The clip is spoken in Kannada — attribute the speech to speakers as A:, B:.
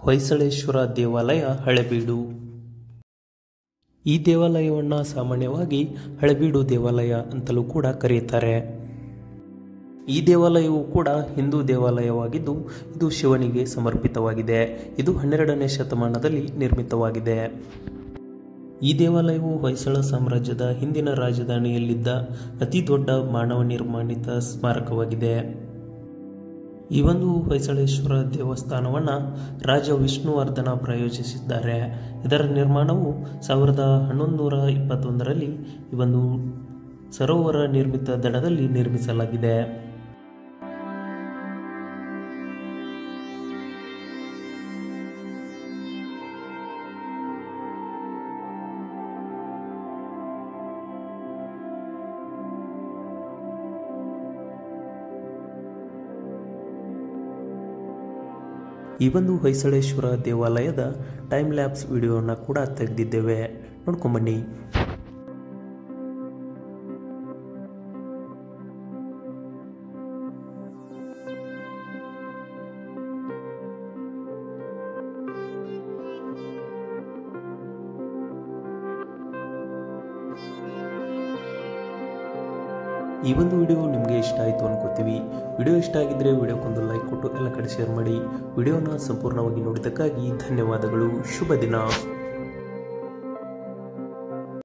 A: ಹೊಯ್ಸಳೇಶ್ವರ ದೇವಾಲಯ ಹಳೆಬೀಡು. ಈ ದೇವಾಲಯವನ್ನು ಸಾಮಾನ್ಯವಾಗಿ ಹಳೆಬೀಡು ದೇವಾಲಯ ಅಂತಲೂ ಕೂಡ ಕರೆಯುತ್ತಾರೆ. ಈ ದೇವಾಲಯವು ಕೂಡ ಹಿಂದೂ ದೇವಾಲಯವಾಗಿದ್ದು ಇದು ಶಿವನಿಗೆ ಸಮರ್ಪಿತವಾಗಿದೆ. ಇದು 12ನೇ ಶತಮಾನದಲ್ಲಿ ನಿರ್ಮಿತವಾಗಿದೆ. ಈ ದೇವಾಲಯವು ಹೊಯ್ಸಳ ಸಾಮ್ರಾಜ್ಯದ ಹಿಂದಿನ ರಾಜಧಾನಿಯಲ್ಲಿದ್ದ ಅತಿ ದೊಡ್ಡ ಮಾನವ ನಿರ್ಮಾಣಿತ ಸ್ಮಾರಕವಾಗಿದೆ. ಈ ಒಂದು ಹೊಯ್ಸಳೇಶ್ವರ ದೇವಸ್ಥಾನವನ್ನು ರಾಜ ವಿಷ್ಣುವರ್ಧನ ಪ್ರಾಯೋಜಿಸಿದ್ದಾರೆ. ಇದರ ನಿರ್ಮಾಣವು 1121ರಲ್ಲಿ ಈ ಒಂದು ಸರೋವರ ನಿರ್ಮಿತ ದಡದಲ್ಲಿ ನಿರ್ಮಿಸಲಾಗಿದೆ. ಈ ಒಂದು ಹೊಯ್ಸಳೇಶ್ವರ ದೇವಾಲಯದ ಟೈಮ್ ಲ್ಯಾಪ್ಸ್ ವಿಡಿಯೋನ ಕೂಡ ತೆಗೆದಿದ್ದೇವೆ, ನೋಡ್ಕೊಂಬನ್ನಿ. ಈ ಒಂದು ವಿಡಿಯೋ ನಿಮಗೆ ಇಷ್ಟ ಆಯಿತು ಅನ್ಕೋತೀವಿ. ವಿಡಿಯೋ ಇಷ್ಟ ಆಗಿದ್ರೆ ವಿಡಿಯೋಕ್ಕೊಂದು ಲೈಕ್ ಕೊಟ್ಟು ಎಲ್ಲ ಕಡೆ ಶೇರ್ ಮಾಡಿ. ವಿಡಿಯೋನ ಸಂಪೂರ್ಣವಾಗಿ ನೋಡಿದ್ದಕ್ಕಾಗಿ ಧನ್ಯವಾದಗಳು. ಶುಭ ದಿನ.